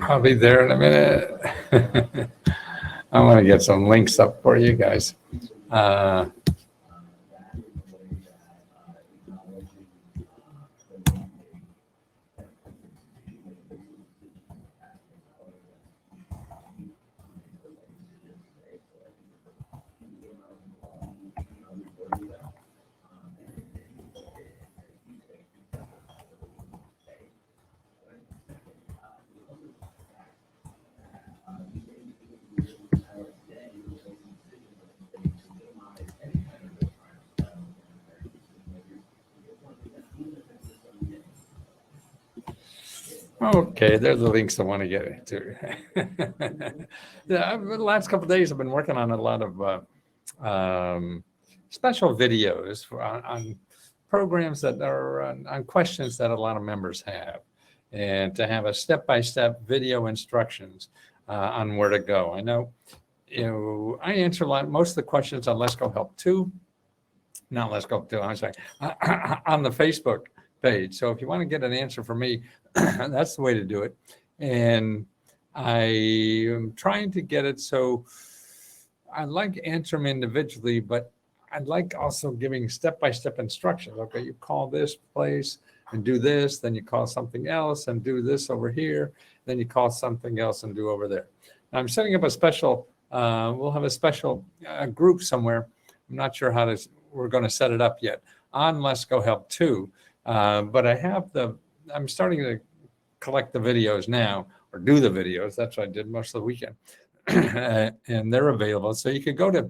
I'll be there in a minute. I want to get some links up for you guys. Okay, there's the links I want to get into. The last couple of days, I've been working on a lot of special videos on programs that are on questions that a lot of members have, and to have a step-by-step video instructions on where to go. I know, I answer most of the questions on Let's Go Help 2, not Let's Go 2, I'm sorry, on the Facebook page. So if you want to get an answer from me, that's the way to do it. And I am trying to get it so I like to answer them individually, but I'd like also giving step-by-step instructions. Okay, you call this place and do this, then you call something else and do this over here, then you call something else and do over there. Now, I'm setting up a special, we'll have a special group somewhere. I'm not sure how we're going to set it up yet on Let's Go Help 2. But I'm starting to collect the videos now, or do the videos. That's what I did most of the weekend. And they're available. So you could go to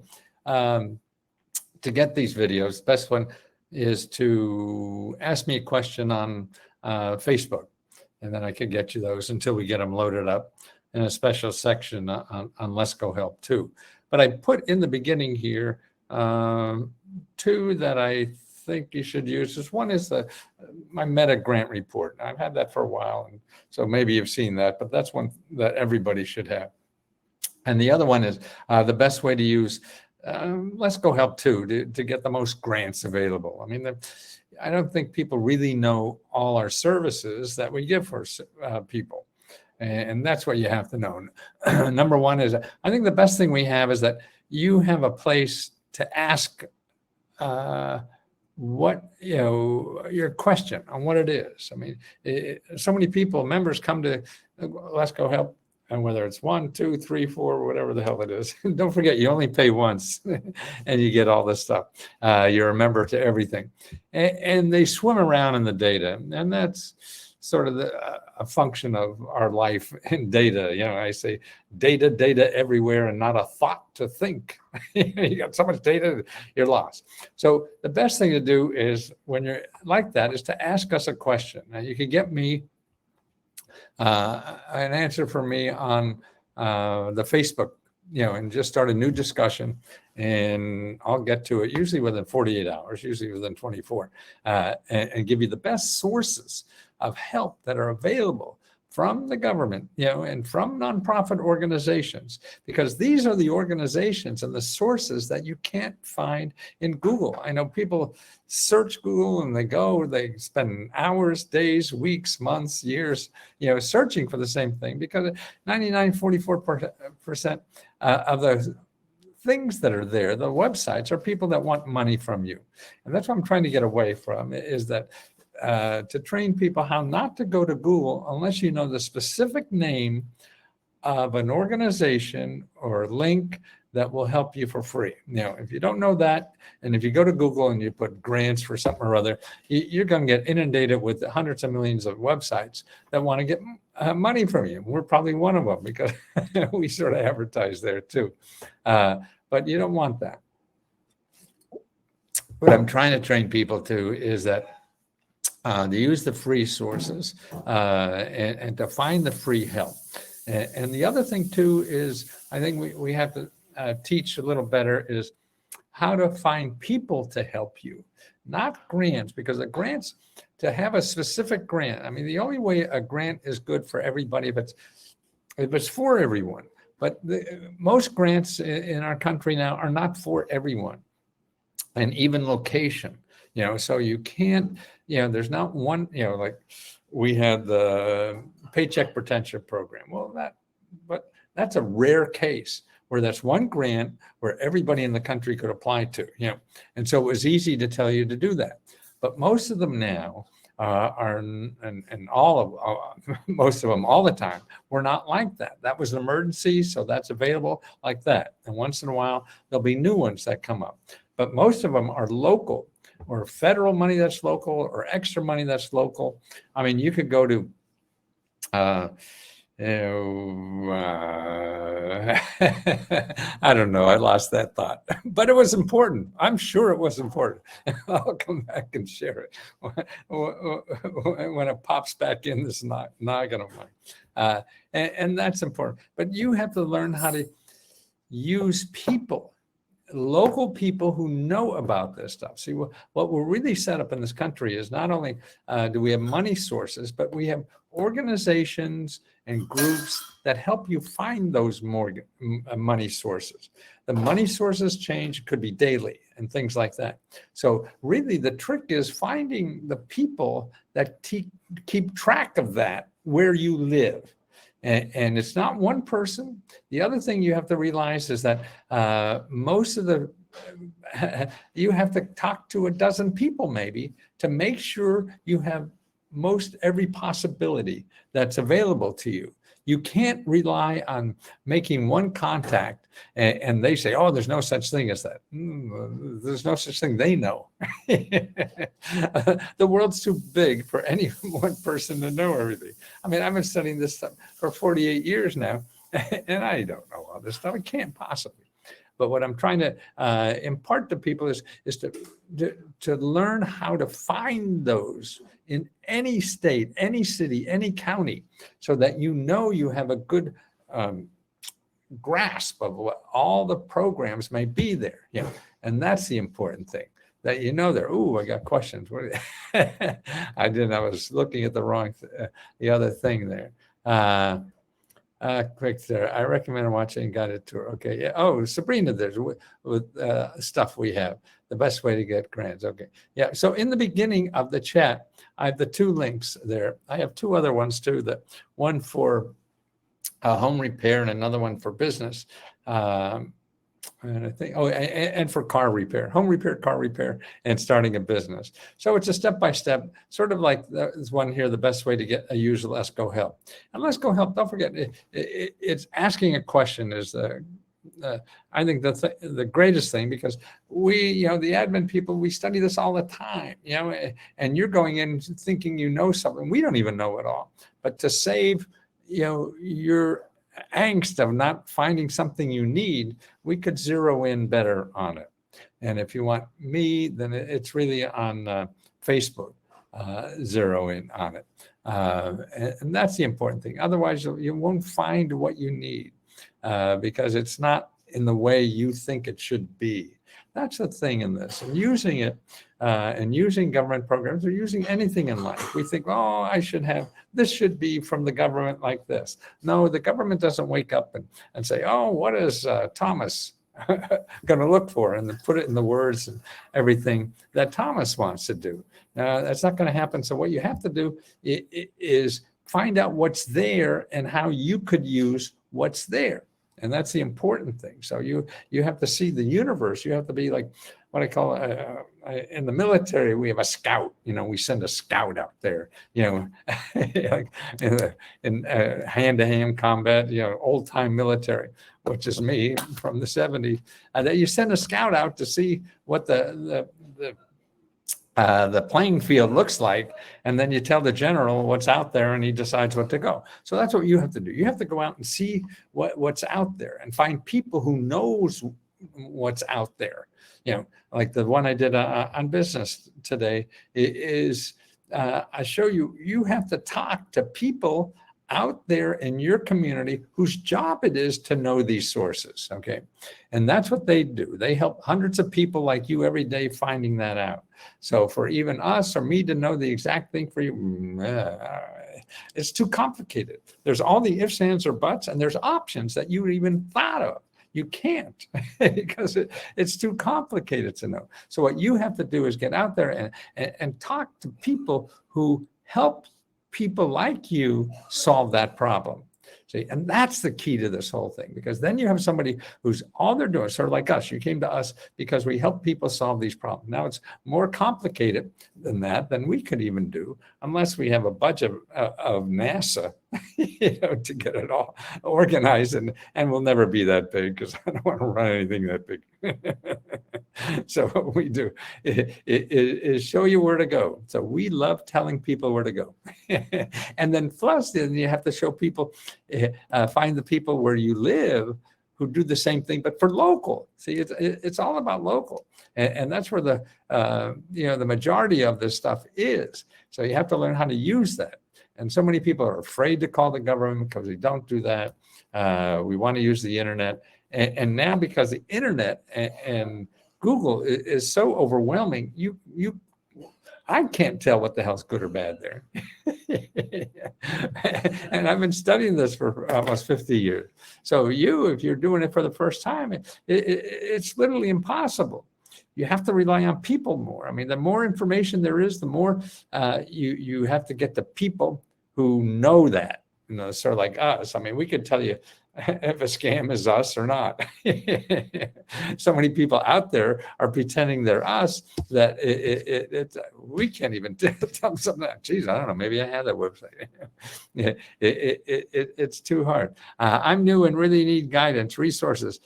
get these videos. The best one is to ask me a question on Facebook, and then I can get you those until we get them loaded up in a special section on Let's Go Help 2. But I put in the beginning here 2 that I think you should use. This one is my meta grant report. I've had that for a while, and so maybe you've seen that, but that's one that everybody should have. And the other one is the best way to use Let's Go Help 2 to get the most grants available. I mean, I don't think people really know all our services that we give for people. And that's what you have to know. Number one is, I think the best thing we have is that you have a place to ask what, your question on what it is. I mean, so many members come to Let's Go Help, and whether it's 1, 2, 3, 4, whatever the hell it is, don't forget, you only pay once and you get all this stuff. You're a member to everything. And they swim around in the data. And that's sort of a function of our life in data. I say data everywhere and not a thought to think. You got so much data, you're lost. So the best thing to do is, when you're like that, is to ask us a question. Now, you can get me an answer from me on the Facebook, and just start a new discussion, and I'll get to it usually within 48 hours, usually within 24, and give you the best sources of help that are available from the government, and from nonprofit organizations, because these are the organizations and the sources that you can't find in Google. I know people search Google and they spend hours, days, weeks, months, years, searching for the same thing, because 44% of the things that are there, the websites, are people that want money from you. And that's what I'm trying to get away from, is that to train people how not to go to Google unless you know the specific name of an organization or link that will help you for free. If you don't know that, and if you go to Google and you put grants for something or other, you're going to get inundated with hundreds of millions of websites that want to get money from you. We're probably one of them, because we sort of advertise there too. But you don't want that. What I'm trying to train people to is that to use the free sources, and to find the free help. And the other thing too is, I think we have to teach a little better is how to find people to help you, not grants, because the grants, to have a specific grant, I mean, the only way a grant is good for everybody if it's for everyone. But most grants in our country now are not for everyone, and even location. So you can't, there's not one, like we had the Paycheck Protection Program. Well, but that's a rare case where that's one grant where everybody in the country could apply to, and so it was easy to tell you to do that. But most of them now are, and all of most of them all the time were not like that. That was an emergency, so that's available like that. And once in a while, there'll be new ones that come up. But most of them are local, or federal money that's local, or extra money that's local. I mean, you could go to, I don't know. I lost that thought, but it was important. I'm sure it was important. I'll come back and share it when it pops back in this noggin of mine. And that's important. But you have to learn how to use people, local people who know about this stuff. See, what we're really set up in this country is not only do we have money sources, but we have organizations and groups that help you find those more money sources. The money sources change, could be daily and things like that. So really the trick is finding the people that keep track of that where you live. And it's not one person. The other thing you have to realize is that most of you have to talk to a dozen people maybe to make sure you have most every possibility that's available to you. You can't rely on making one contact and they say, oh, there's no such thing as that. There's no such thing. They know. The world's too big for any one person to know everything. I mean, I've been studying this stuff for 48 years now, and I don't know all this stuff. I can't possibly. But what I'm trying to impart to people is to learn how to find those in any state, any city, any county, so that you have a good grasp of what all the programs may be there. And that's the important thing, that there. Oh, I got questions. I was looking at the other thing there. Quick there. I recommend watching Guided Tour. Okay. Yeah. Oh, Sabrina, there's with stuff we have. The best way to get grants. Okay. Yeah. So in the beginning of the chat, I have the two links there. I have two other ones too. One for home repair and another one for business. And I think, and for car repair, home repair, car repair, and starting a business. So it's a step-by-step, sort of like this one here, the best way to get a user Let's Go Help. And Let's Go Help, don't forget, it's asking a question is I think the greatest thing, because we, the admin people, we study this all the time, and you're going in thinking you know something. We don't even know it all. But to save, your angst of not finding something you need, we could zero in better on it. And if you want me, then it's really on Facebook, zero in on it. And that's the important thing. Otherwise, you won't find what you need because it's not in the way you think it should be. That's the thing in this. And using it and using government programs or using anything in life, we think, oh, this should be from the government like this. No, the government doesn't wake up and say, oh, what is Thomas going to look for? And then put it in the words and everything that Thomas wants to do. That's not going to happen. So what you have to do is find out what's there and how you could use what's there. And that's the important thing. So you have to see the universe. You have to be like what I call in the military, we have a scout. We send a scout out there, like in hand-to-hand combat, old time military, which is me from the 70s. That you send a scout out to see what the playing field looks like, and then you tell the general what's out there and he decides what to go. So that's what you have to do. You have to go out and see what's out there and find people who knows what's out there. Like the one I did on business today is I show you, you have to talk to people out there in your community whose job it is to know these sources, okay? And that's what they do. They help hundreds of people like you every day finding that out. So for even us or me to know the exact thing for you, it's too complicated. There's all the ifs, ands, or buts, and there's options that you even thought of. You can't because it's too complicated to know. So what you have to do is get out there and talk to people who help people like you solve that problem. See, and that's the key to this whole thing, because then you have somebody who's all they're doing, sort of like us. You came to us because we help people solve these problems. Now it's more complicated than that than we could even do, unless we have a budget of NASA, to get it all organized, and we'll never be that big because I don't want to run anything that big. So what we do is show you where to go. So we love telling people where to go. And then plus, then you have to show people, find the people where you live who do the same thing, but for local. See, it's all about local. And that's where the majority of this stuff is. So you have to learn how to use that. And so many people are afraid to call the government because we don't do that. We want to use the internet. And now because the internet and Google is so overwhelming, I can't tell what the hell's good or bad there. And I've been studying this for almost 50 years. So if you're doing it for the first time, it's literally impossible. You have to rely on people more. I mean, the more information there is, the more you have to get the people who know that, sort of like us. I mean, we could tell you if a scam is us or not. So many people out there are pretending they're us that we can't even tell them something. Geez, I don't know. Maybe I have that website. It's too hard. I'm new and really need guidance. Resources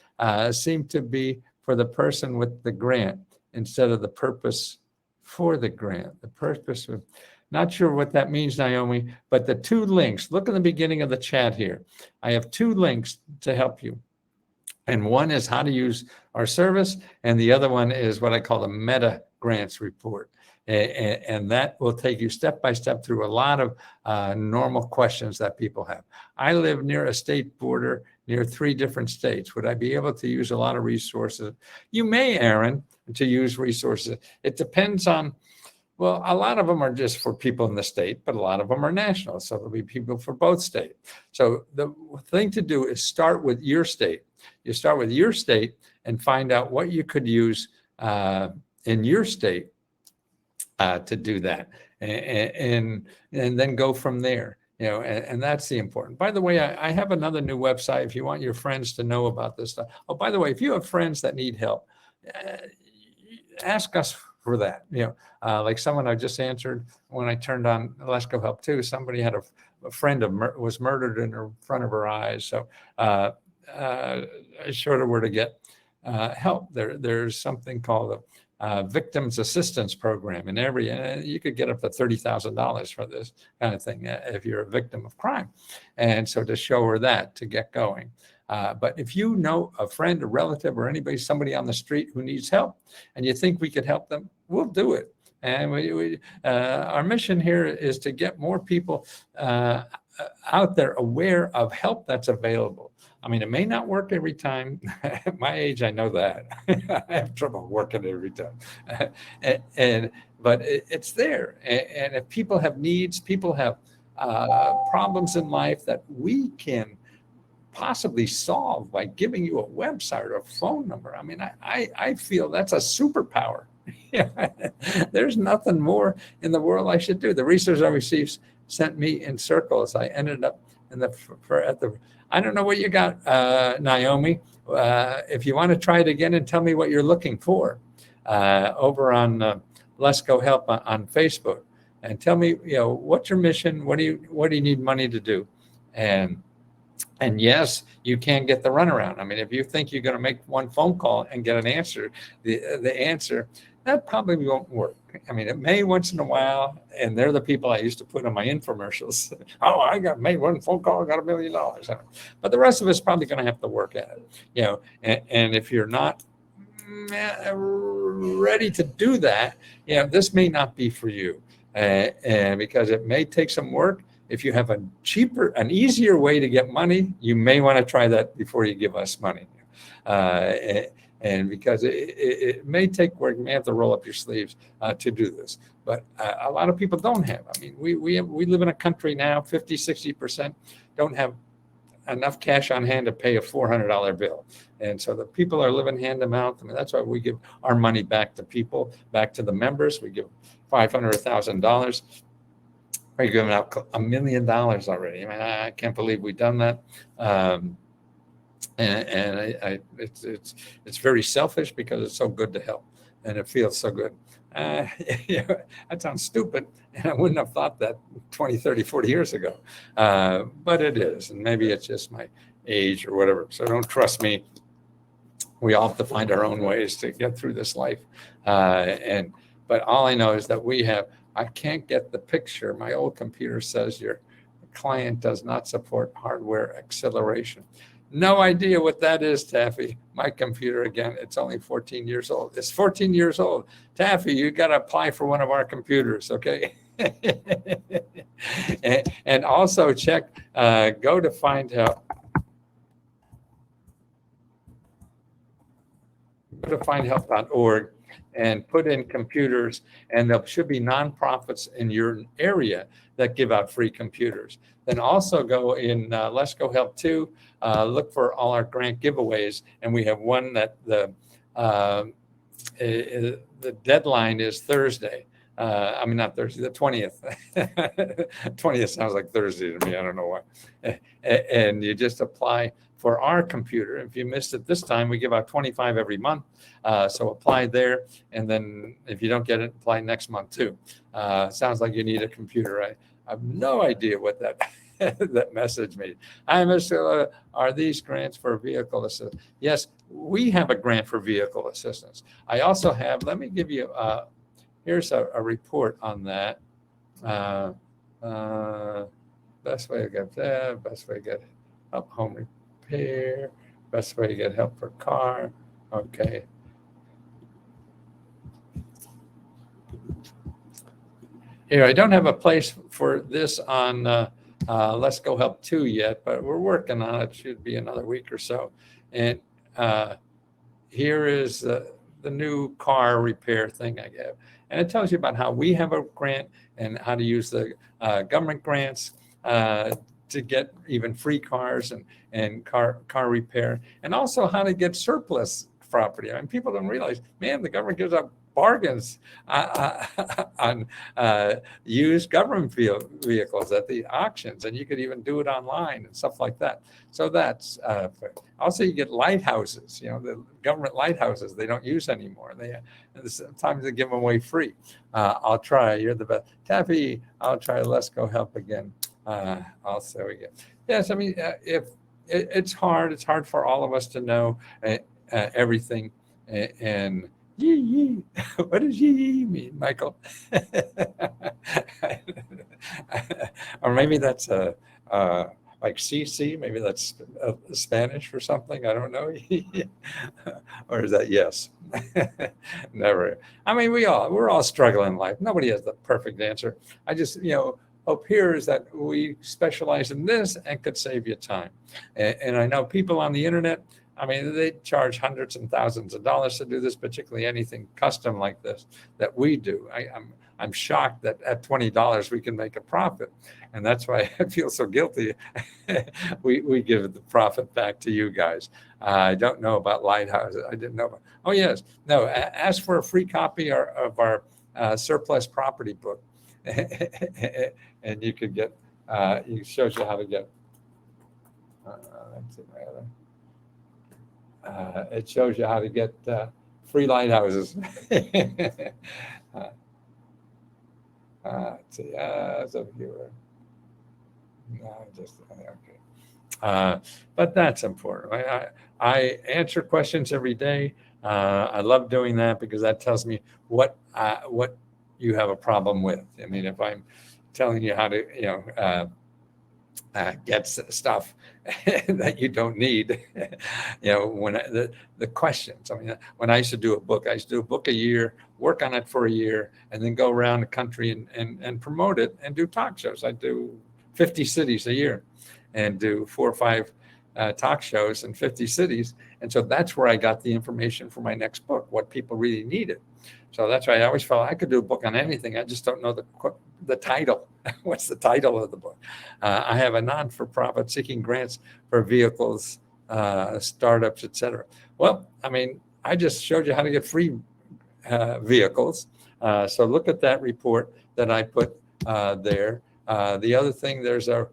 seem to be for the person with the grant instead of the purpose for the grant. The purpose of. Not sure what that means, Naomi, but the two links, look in the beginning of the chat here. I have two links to help you. And one is how to use our service, and the other one is what I call the meta grants report. And that will take you step by step through a lot of normal questions that people have. I live near a state border, near 3 different states. Would I be able to use a lot of resources? You may, Aaron, to use resources. It depends on. Well, a lot of them are just for people in the state, but a lot of them are national. So there'll be people for both states. So the thing to do is start with your state. You start with your state and find out what you could use in your state to do that. And then go from there. And that's the important. By the way, I have another new website if you want your friends to know about this stuff. Oh, by the way, if you have friends that need help, ask us for that. Like someone I just answered when I turned on Let's Go Help Too, somebody had a friend was murdered in front of her eyes. So I showed her where to get help. There's something called a Victims Assistance Program in you could get up to $30,000 for this kind of thing if you're a victim of crime. And so to show her that to get going. But if you know a friend, a relative, or somebody on the street who needs help, and you think we could help them, we'll do it. And our mission here is to get more people out there aware of help that's available. I mean, it may not work every time. At my age, I know that. I have trouble working every time. But it's there. And if people have needs, people have problems in life that we can possibly solve by giving you a website or a phone number. I mean, I feel that's a superpower. There's nothing more in the world I should do. The research I received sent me in circles. I ended up I don't know what you got, Naomi. If you want to try it again and tell me what you're looking for over on Let's Go Help on Facebook, and tell me, what's your mission? What do you need money to do? And yes, you can get the runaround. I mean, if you think you're going to make one phone call and get an answer, the answer, that probably won't work. I mean, it may once in a while, and they're the people I used to put on my infomercials. Oh, I made one phone call, got $1 million. But the rest of us probably going to have to work at it. And if you're not ready to do that, this may not be for you. and because it may take some work. If you have an easier way to get money, you may want to try that before you give us money. And because it may take work, you may have to roll up your sleeves to do this. But a lot of people don't have. I mean, we live in a country now, 50, 60% don't have enough cash on hand to pay a $400 bill. And so the people are living hand to mouth. I mean, that's why we give our money back to people, back to the members. We give $500, $1,000. We're giving out $1 million already. I mean, I can't believe we've done that. It's very selfish because it's so good to help, and it feels so good. That sounds stupid, and I wouldn't have thought that 20, 30, 40 years ago, but it is, and maybe it's just my age or whatever. So don't trust me. We all have to find our own ways to get through this life, but all I know is that I can't get the picture. My old computer says your client does not support hardware acceleration. No idea what that is, Taffy. My computer, again, it's only 14 years old. It's 14 years old. Taffy, you got to apply for one of our computers, okay? and also check, go to Find Help. Go to findhelp.org and put in computers, and there should be nonprofits in your area that give out free computers. Then also go in Let's Go Help 2, look for all our grant giveaways, and we have one that the deadline is Thursday. I mean, not Thursday, the 20th. 20th sounds like Thursday to me. I don't know why. And you just apply for our computer. If you missed it this time, we give out 25 every month. So apply there. And then if you don't get it, apply next month too. Sounds like you need a computer. I have no idea what that that message means. Are these grants for vehicle assistance? Yes, we have a grant for vehicle assistance. I also have, let me give you, here's a report on that. Best way to get that, best way to get help home repair, best way to get help for car. Okay. Here, I don't have a place for this on Let's Go Help 2 yet, but we're working on it. Should be another week or so. And here is the new car repair thing I gave. And it tells you about how we have a grant and how to use the government grants to get even free cars and car repair, and also how to get surplus property. I mean, people don't realize, man, the government gives out bargains on used government vehicles at the auctions, and you could even do it online and stuff like that. So that's also, you get lighthouses, the government lighthouses they don't use anymore. Sometimes they give them away free. I'll try. You're the best. Taffy, I'll try. Let's Go Help again. Also again. Yes, I mean, if it's hard for all of us to know everything, and yee. What does yee mean, Michael? Or maybe that's like CC. Maybe that's Spanish for something. I don't know. Or is that yes? Never. I mean, we're all struggling in life. Nobody has the perfect answer. I just hope here is that we specialize in this and could save you time. And I know people on the internet, I mean, they charge hundreds and thousands of dollars to do this, particularly anything custom like this that we do. I'm shocked that at $20 we can make a profit, and that's why I feel so guilty. we give the profit back to you guys. I don't know about lighthouses. I didn't know about. Oh yes, no. Ask for a free copy of our surplus property book, and you could get. It shows you how to get. That's it, rather. It shows you how to get free lighthouses. Let's see, as a viewer. No, just okay. But that's important. I answer questions every day. I love doing that because that tells me what you have a problem with. I mean, if I'm telling you how to, gets stuff that you don't need. When the questions. I mean, when I used to do a book, I used to do a book a year, work on it for a year, and then go around the country and promote it and do talk shows. I do 50 cities a year and do 4 or 5 talk shows in 50 cities. And so that's where I got the information for my next book, what people really needed. So that's why I always felt I could do a book on anything. I just don't know the title. What's the title of the book? I have a non-for-profit seeking grants for vehicles, startups, etc. Well, I mean, I just showed you how to get free vehicles. So look at that report that I put there. The other thing, there's a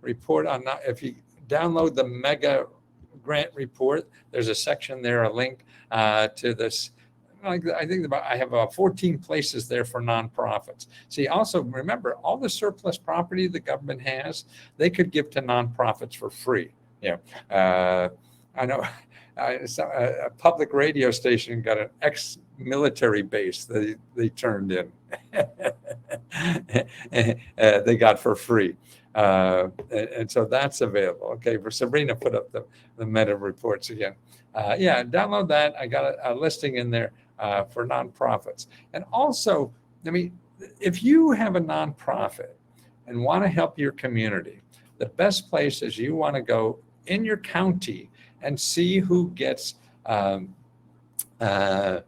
report on, if you download the mega grant report, there's a section there, a link to this. I think I have 14 places there for nonprofits. See, also remember, all the surplus property the government has, they could give to nonprofits for free. I know a public radio station got an ex-military base that they turned in. They got for free. And so that's available. Okay, for Sabrina put up the meta reports again. Download that. I got a listing in there for nonprofits. And also, I mean, if you have a nonprofit and want to help your community, the best place is you want to go in your county and see who gets, oh God,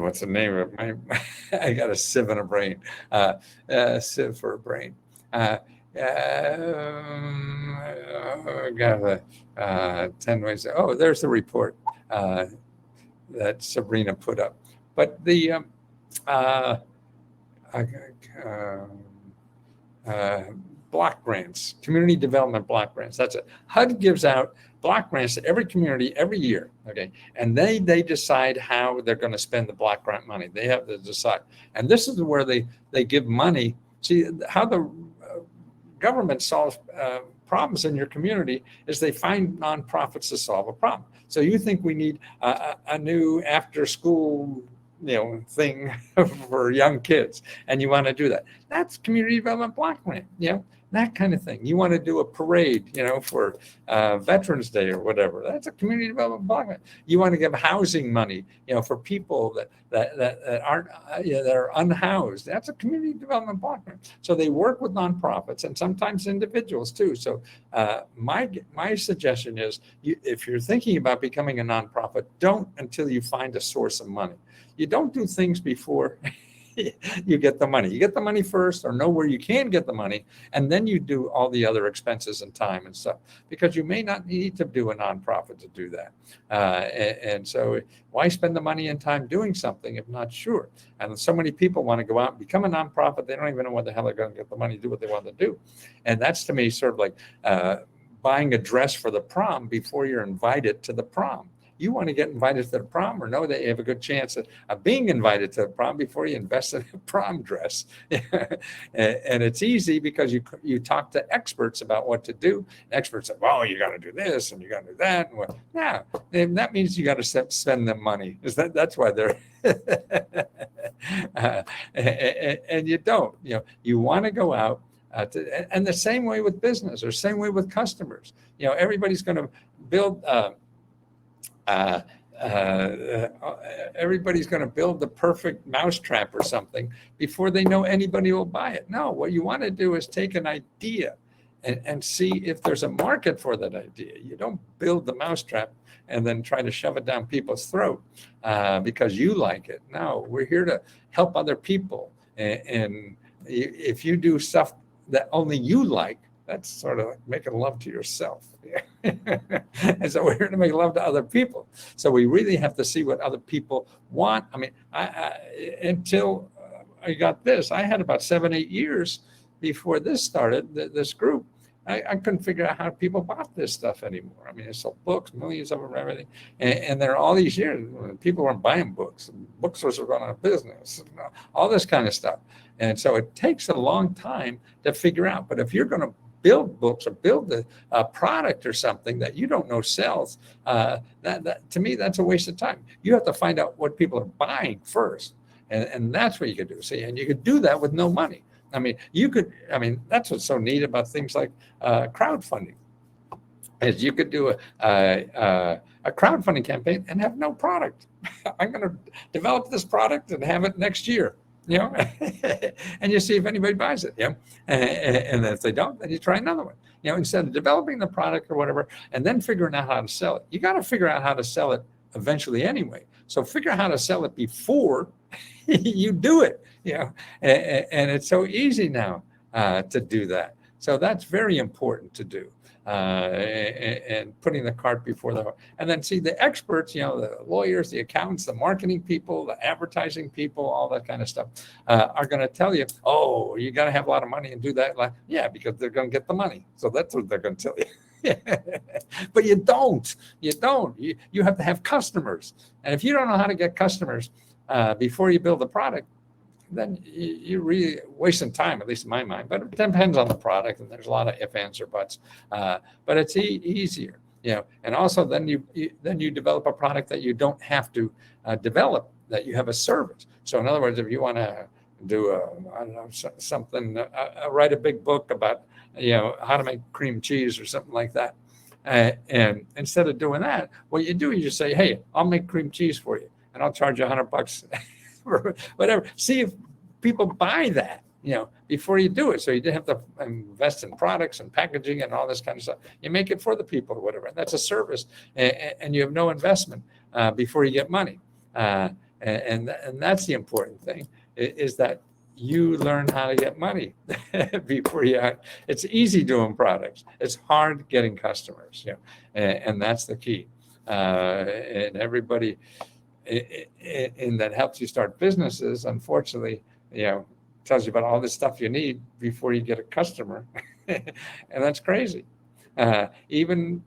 what's the name of it? I got a sieve in a brain, sieve for a brain. Got 10 ways. Oh, there's the report that Sabrina put up. But the block grants, community development block grants. That's it. HUD gives out block grants to every community every year. Okay, and they decide how they're going to spend the block grant money. They have to decide, and this is where they give money. See how the government solves problems in your community is they find nonprofits to solve a problem. So you think we need a new after school thing for young kids, and you want to do that. That's community development block grant, that kind of thing. You want to do a parade, for Veterans Day or whatever. That's a community development block grant. You want to give housing money, for people that aren't that are unhoused. That's a community development block grant. So they work with nonprofits and sometimes individuals too. So my suggestion is, if you're thinking about becoming a nonprofit, don't until you find a source of money. You don't do things before you get the money. You get the money first, or know where you can get the money, and then you do all the other expenses and time and stuff, because you may not need to do a nonprofit to do that. And so why spend the money and time doing something if not sure? And so many people want to go out and become a nonprofit. They don't even know what the hell they're going to get the money to do what they want to do. And that's, to me, sort of like buying a dress for the prom before you're invited to the prom. You want to get invited to the prom, or know that you have a good chance of being invited to the prom before you invest in a prom dress. And it's easy because you talk to experts about what to do. Experts say, well, you got to do this and you got to do that. And that means you got to spend the money. That's why they're and you don't. You want to go out. And the same way with business, or same way with customers. Everybody's going to build. Everybody's going to build the perfect mousetrap or something before they know anybody will buy it. No, what you want to do is take an idea and see if there's a market for that idea. You don't build the mousetrap and then try to shove it down people's throat because you like it. No, we're here to help other people. And if you do stuff that only you like, that's sort of like making love to yourself. And so we're here to make love to other people. So we really have to see what other people want. I mean, until I got this, I had about 7-8 years before this started, this group. I couldn't figure out how people bought this stuff anymore. I mean, they sold books, millions of them, everything. And there are all these years, people weren't buying books. Bookstores were running a business, all this kind of stuff. And so it takes a long time to figure out. But if you're going to build books or build a product or something that you don't know sells, that to me, that's a waste of time. You have to find out what people are buying first. And that's what you can do. See, and you could do that with no money. I mean, that's what's so neat about things like crowdfunding, is you could do a crowdfunding campaign and have no product. I'm going to develop this product and have it next year, and you see if anybody buys it, and if they don't, then you try another one, instead of developing the product or whatever, and then figuring out how to sell it. You got to figure out how to sell it eventually anyway. So figure out how to sell it before you do it, and it's so easy now to do that. So that's very important to do. And putting the cart before the horse. And then see the experts, the lawyers, the accountants, the marketing people, the advertising people, all that kind of stuff are going to tell you, oh, you got to have a lot of money and do that. Yeah, because they're going to get the money. So that's what they're going to tell you. But you don't. You have to have customers. And if you don't know how to get customers before you build the product, then you're really wasting time, at least in my mind. But it depends on the product, and there's a lot of if, ands, or buts. But it's easier, And also, then you develop a product that you don't have to develop, that you have a service. So in other words, if you want to do something, write a big book about how to make cream cheese or something like that, and instead of doing that, what you do is you say, hey, I'll make cream cheese for you, and I'll charge you $100. Or whatever. See if people buy that, before you do it. So you didn't have to invest in products and packaging and all this kind of stuff. You make it for the people or whatever. That's a service, and you have no investment before you get money. And that's the important thing, is that you learn how to get money before you. It's easy doing products. It's hard getting customers, and that's the key. And everybody. And that helps you start businesses, unfortunately, tells you about all this stuff you need before you get a customer. And that's crazy. Even,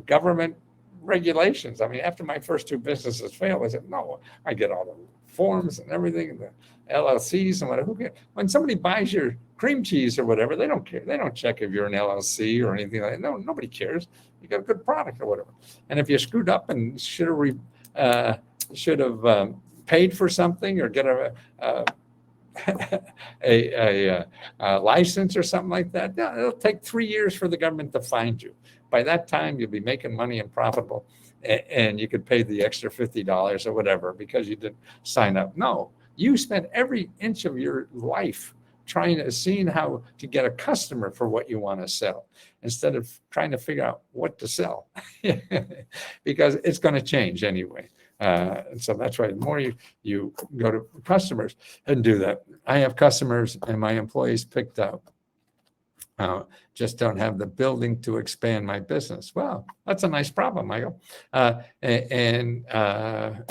government regulations. I mean, after my first two businesses failed, I said, no, I get all the forms and everything, the LLCs and whatever. Who cares? When somebody buys your cream cheese or whatever, they don't care. They don't check if you're an LLC or anything like that. No, nobody cares. You got a good product or whatever. And if you screwed up and should have paid for something or get a license or something like that, it'll take 3 years for the government to find you. By that time, you'll be making money and profitable, and you could pay the extra $50 or whatever because you didn't sign up. No, you spent every inch of your life seeing how to get a customer for what you want to sell, instead of trying to figure out what to sell, because it's going to change anyway. So that's why the more you go to customers and do that. I have customers and my employees picked up, just don't have the building to expand my business. Well, that's a nice problem, Michael. And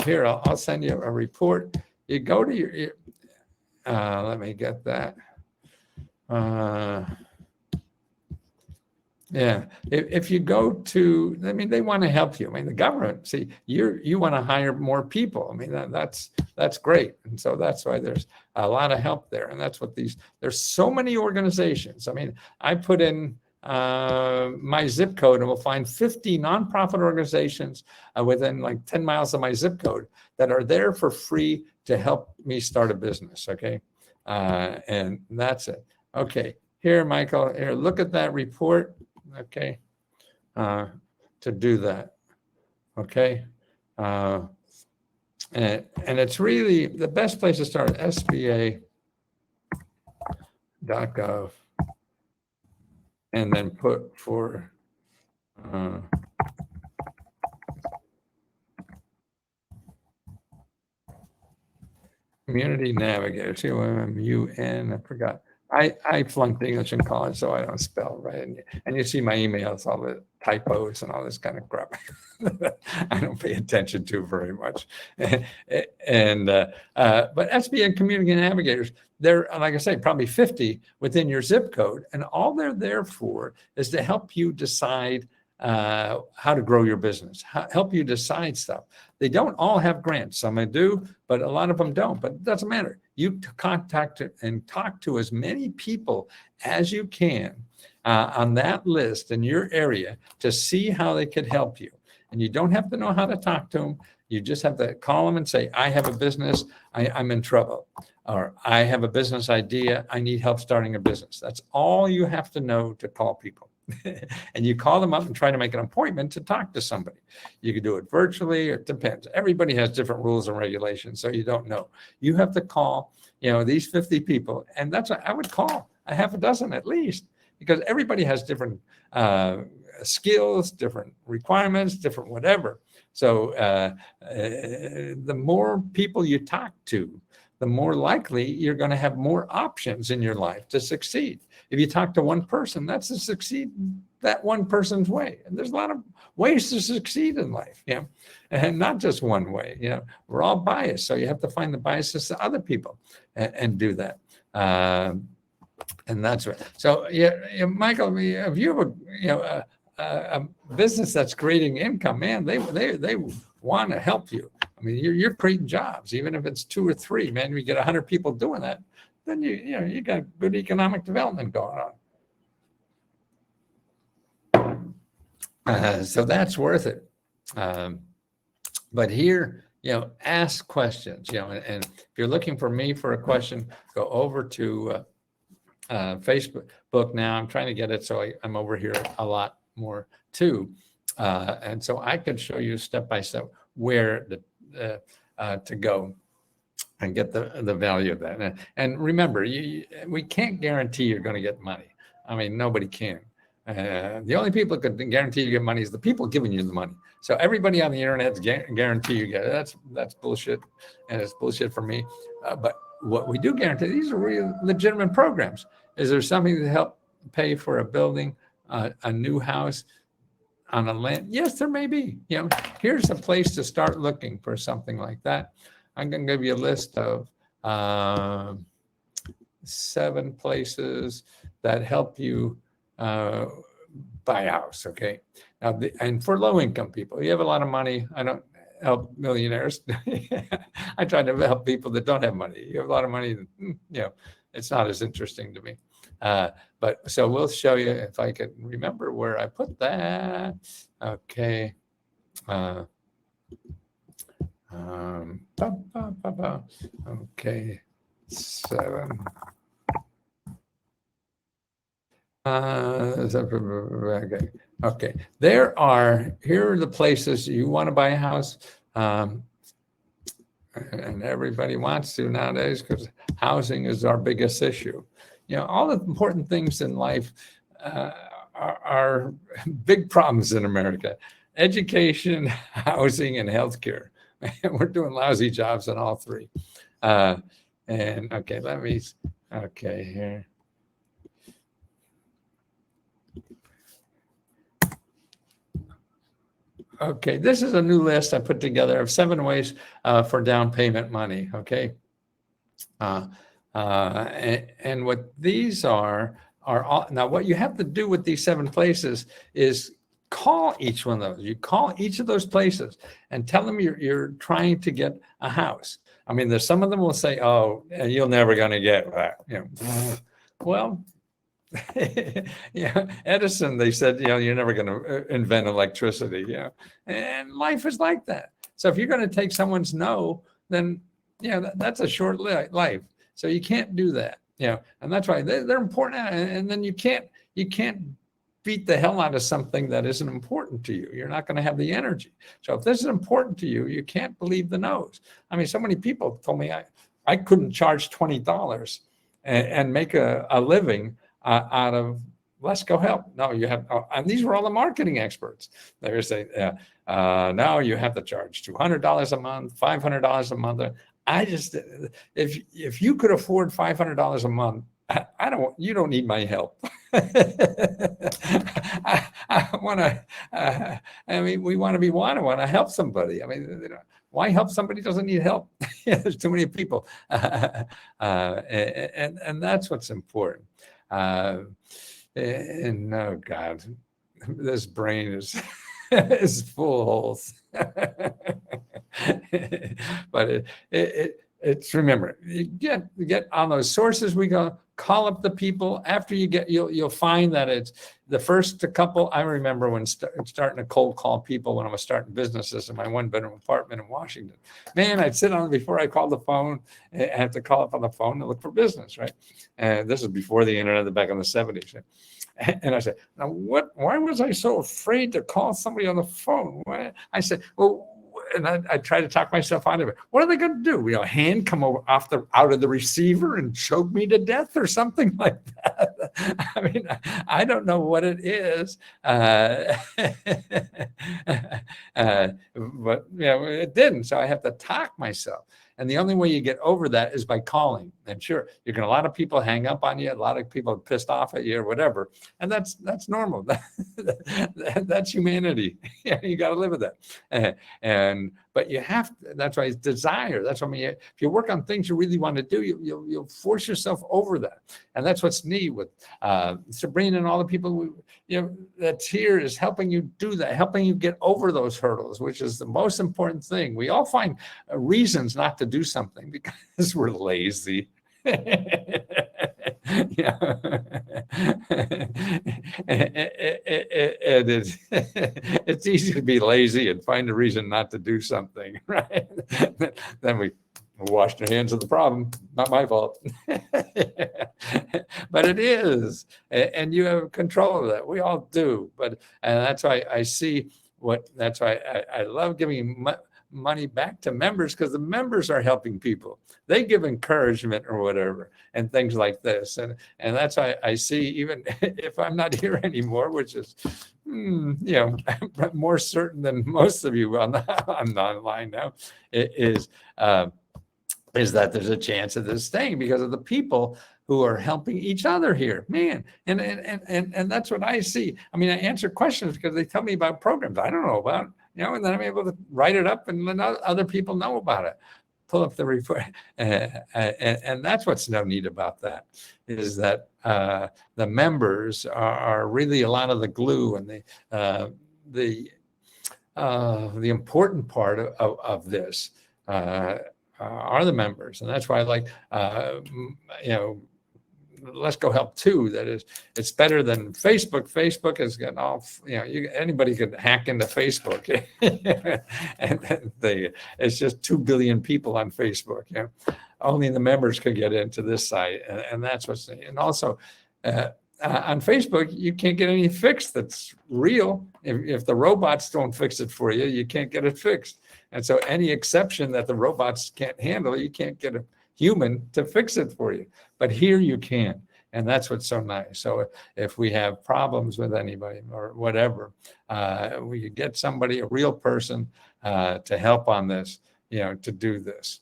here, I'll send you a report. You go to your let me get that. Yeah, if you go to, they want to help you. The government, see, you want to hire more people. That's great. And so that's why there's a lot of help there. And that's what there's so many organizations. I put in my zip code and we'll find 50 nonprofit organizations within like 10 miles of my zip code that are there for free to help me start a business. Okay. And that's it. Okay. Here, Michael, here, look at that report. Okay, to do that. Okay, and it's really the best place to start. SBA.gov, and then put for Community Navigator. COMMUN. I forgot. I flunked English in college, so I don't spell right. And you see my emails, all the typos and all this kind of crap. I don't pay attention to very much. But SBA Community Navigators, they're, like I say, probably 50 within your zip code. And all they're there for is to help you decide how to grow your business, help you decide stuff. They don't all have grants. Some do, but a lot of them don't. But it doesn't matter. You contact and talk to as many people as you can on that list in your area to see how they could help you. And you don't have to know how to talk to them. You just have to call them and say, I have a business, I'm in trouble. Or I have a business idea, I need help starting a business. That's all you have to know to call people. And you call them up and try to make an appointment to talk to somebody. You can do it virtually, or it depends. Everybody has different rules and regulations, so you don't know. You have to call, these 50 people, and that's what I would call a half a dozen at least, because everybody has different skills, different requirements, different whatever. So the more people you talk to, the more likely you're going to have more options in your life to succeed. If you talk to one person, that's to succeed that one person's way. And there's a lot of ways to succeed in life, and not just one way. We're all biased, so you have to find the biases to other people and do that. And that's right. So, Michael, if you have a business that's creating income, man, they want to help you. I mean, you're creating jobs, even if it's 2 or 3, man. We get 100 people doing that, then you got good economic development going on. So that's worth it. But here, ask questions. And if you're looking for me for a question, go over to Facebook now. I'm trying to get it so I'm over here a lot more too, and so I could show you step by step where to go and get the value of that. And remember, we can't guarantee you're going to get money. I mean, nobody can. The only people that can guarantee you get money is the people giving you the money. So everybody on the internet guarantee you get it. That's bullshit, and it's bullshit for me. But what we do guarantee, these are real legitimate programs. Is there something to help pay for a building, a new house on a land? Yes, there may be. Here's a place to start looking for something like that. I'm going to give you a list of 7 places that help you buy a house. Okay. Now, and for low income people, you have a lot of money. I don't help millionaires. I try to help people that don't have money. You have a lot of money, it's not as interesting to me. But so we'll show you, if I could remember where I put that. Okay. Okay. 7. Okay. Here are the places you want to buy a house. And everybody wants to nowadays, because housing is our biggest issue. All the important things in life are big problems in America: education, housing, and healthcare. We're doing lousy jobs in all 3. And okay, here. Okay, this is a new list I put together of 7 ways for down payment money. Okay. And what these are all, now what you have to do with these 7 places is call each one of those. You call each of those places and tell them you're trying to get a house. I mean, there's some of them will say, "Oh, you're never going to get that." Well, Edison, they said, you're never going to invent electricity. And life is like that. So if you're going to take someone's no, then that's a short life. So you can't do that. And that's why they're important. And then you can't beat the hell out of something that isn't important to you. You're not going to have the energy. So if this is important to you, you can't believe the no's. I mean, so many people told me I couldn't charge $20 and make a living out of let's go help. No, you have, and these were all the marketing experts. They were saying, now you have to charge $200 a month, $500 a month. I just, if you could afford $500 a month, you don't need my help. We want to help somebody. I mean, why help somebody who doesn't need help? There's too many people. And that's what's important. And oh God, this brain is full of holes. But it's, remember, you get on those sources. We go call up the people. After you get, you'll find that it's the first couple. I remember when starting to cold call people when I was starting businesses in my 1-bedroom apartment in Washington. Man, I'd sit on before I called the phone. I have to call up on the phone to look for business, right? And this is before the internet, back in the 70s. And I said, now why was I so afraid to call somebody on the phone? I said, well, and I try to talk myself out of it. What are they going to do? You know, hand come over out of the receiver and choke me to death or something like that? I mean, I don't know what it is, but you know, it didn't. So I have to talk myself. And the only way you get over that is by calling. And sure, you're going to, a lot of people hang up on you. A lot of people are pissed off at you or whatever. And that's normal. That's humanity. You got to live with that. But you have to, that's why it's desire. That's why, I mean, if you work on things you really want to do, you'll force yourself over that. And that's what's neat with Sabrina and all the people that's here is helping you do that, helping you get over those hurdles, which is the most important thing. We all find reasons not to do something because we're lazy. Yeah. It's easy to be lazy and find a reason not to do something, right? Then we washed our hands of the problem. Not my fault. But it is, and you have control of that. We all do. And that's why I see that's why I love giving money back to members, because the members are helping people. They give encouragement or whatever and things like this. And that's why I see, even if I'm not here anymore, which is, more certain than most of you I'm online now, is that there's a chance of this staying because of the people who are helping each other here, man. And that's what I see. I mean, I answer questions because they tell me about programs I don't know about, and then I'm able to write it up and let other people know about it. Pull up the report. And that's what's so neat about that, is that the members are really a lot of the glue, and the important part of this are the members. And that's why I like, Let's Go Help too. That is, it's better than Facebook. Facebook has got all, anybody can hack into Facebook. And it's just 2 billion people on Facebook. Only the members could get into this site. And that's what's, and also on Facebook, you can't get any fixed that's real. If the robots don't fix it for you, you can't get it fixed. And so any exception that the robots can't handle, you can't get a human to fix it for you. But here you can. And that's what's so nice. So if we have problems with anybody or whatever, we get somebody, a real person, to help on this, to do this.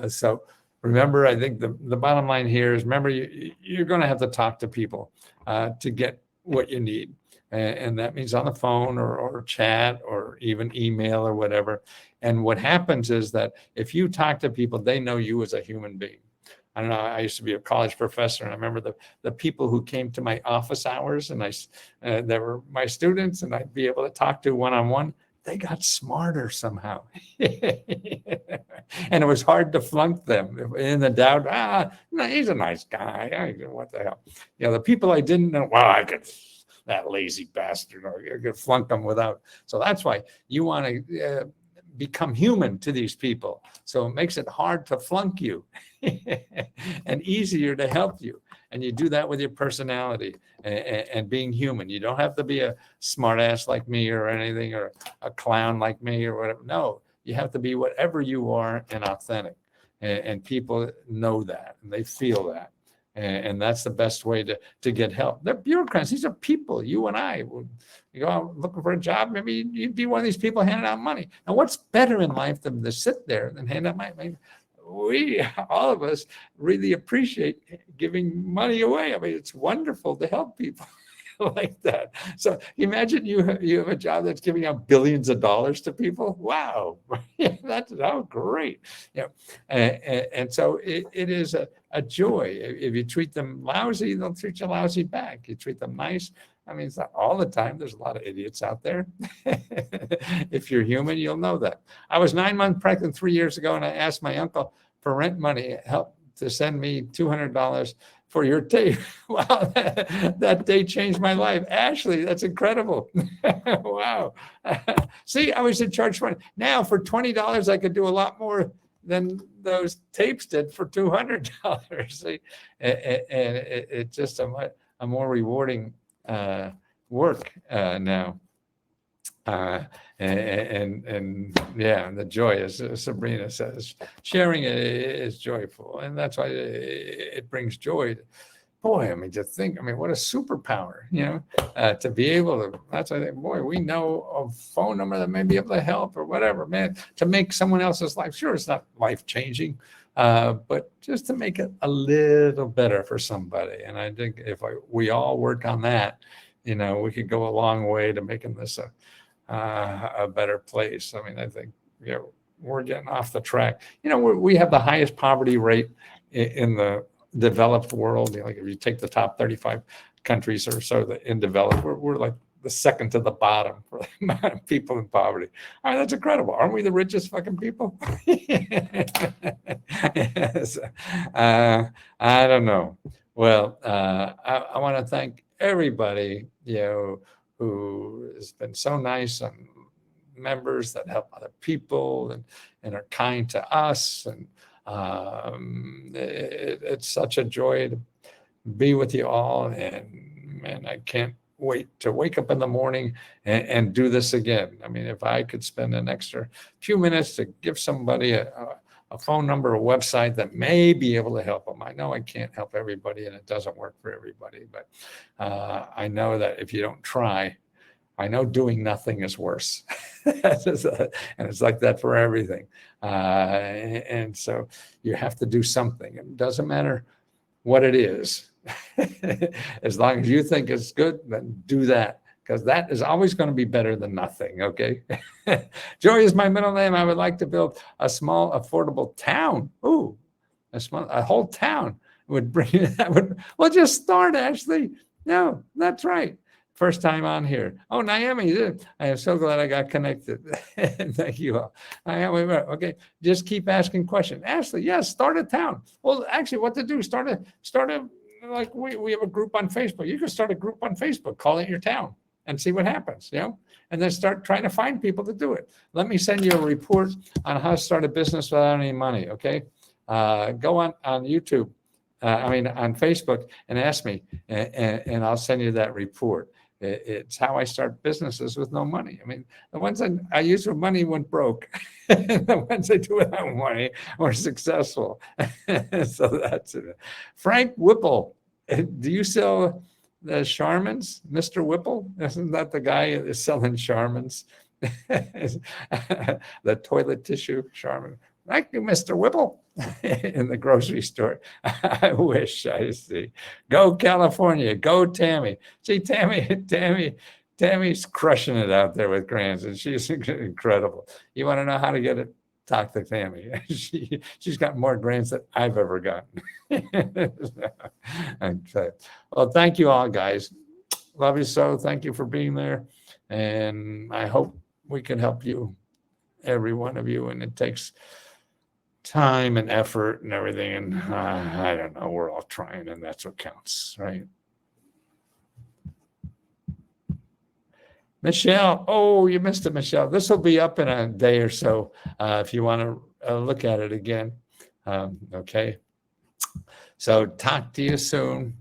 So remember, I think the bottom line here is, remember, you're going to have to talk to people to get what you need. And that means on the phone or chat or even email or whatever. And what happens is that if you talk to people, they know you as a human being. I don't know, I used to be a college professor, and I remember the people who came to my office hours, and they were my students, and I'd be able to talk to one-on-one. They got smarter somehow. And it was hard to flunk them in the doubt. No, he's a nice guy. What the hell? The people I didn't know, I could, that lazy bastard, I could flunk them without. So that's why you want to become human to these people. So it makes it hard to flunk you and easier to help you. And you do that with your personality and being human. You don't have to be a smart ass like me or anything, or a clown like me or whatever. No, you have to be whatever you are and authentic. And people know that and they feel that. And that's the best way to get help. They're bureaucrats. These are people. You and I, you go out looking for a job, maybe you'd be one of these people handing out money. Now, what's better in life than to sit there and hand out money? I mean, all of us really appreciate giving money away. I mean, it's wonderful to help people like that. So imagine you have a job that's giving out billions of dollars to people. Wow, that's great. And so it is a joy. If you treat them lousy, they'll treat you lousy back. You treat them nice. I mean, it's not all the time. There's a lot of idiots out there. If you're human, you'll know that. I was 9 months pregnant 3 years ago, and I asked my uncle, for rent money. Help to send me $200 for your tape. Wow, that day changed my life. Ashley, that's incredible. Wow. See, I was in charge for now for $20, I could do a lot more than those tapes did for $200. See, and it's just a more rewarding work now. And yeah, the joy, as Sabrina says, sharing it is joyful, and that's why it brings joy. Boy, I mean, to think, I mean, what a superpower, to be able to. That's why I think, boy, we know a phone number that may be able to help or whatever, man, to make someone else's life. Sure, it's not life changing, but just to make it a little better for somebody. And I think if we all work on that, we could go a long way to making this a better place. I mean, I think, we're getting off the track. We have the highest poverty rate in the developed world. Like if you take the top 35 countries or so that in developed, we're like the second to the bottom for the amount of people in poverty. I mean, that's incredible. Aren't we the richest fucking people? Yes. I don't know. Well, I want to thank everybody, who has been so nice, and members that help other people and are kind to us. And it's such a joy to be with you all. And man, I can't wait to wake up in the morning and do this again. I mean, if I could spend an extra few minutes to give somebody a phone number, a website that may be able to help them. I know I can't help everybody, and it doesn't work for everybody, but I know that if you don't try, I know doing nothing is worse. And it's like that for everything. And so you have to do something. It doesn't matter what it is. As long as you think it's good, then do that, because that is always going to be better than nothing. Okay. Joy is my middle name. I would like to build a small, affordable town. Ooh, a whole town would bring that. Well, just start, Ashley. No, that's right. First time on here. Oh, Naomi, I am so glad I got connected. Thank you all. Okay, just keep asking questions. Ashley, yes, start a town. Well, actually, what to do? Start a like we have a group on Facebook. You can start a group on Facebook, call it your town, and see what happens. And then start trying to find people to do it. Let me send you a report on how to start a business without any money. Okay, go on YouTube. On Facebook, and ask me, and I'll send you that report. It's how I start businesses with no money. I mean, the ones I use for money went broke. The ones I do without money were successful. So that's it. Frank Whipple, do you sell the Charmans, Mr. Whipple? Isn't that the guy that is selling Charmans? The toilet tissue Charmin. Thank you, Mr. Whipple, in the grocery store. I wish. I see. Go California. Go Tammy. See, Tammy's crushing it out there with grants, and she's incredible. You want to know how to get it? Talk to Tammy. She's got more grants than I've ever gotten. Okay. Well, thank you all, guys. Love you so. Thank you for being there, and I hope we can help you, every one of you. And it takes time and effort and everything, and I don't know, we're all trying, and that's what counts, right? Michelle, oh, you missed it, Michelle. This will be up in a day or so if you want to look at it again. Okay, so talk to you soon.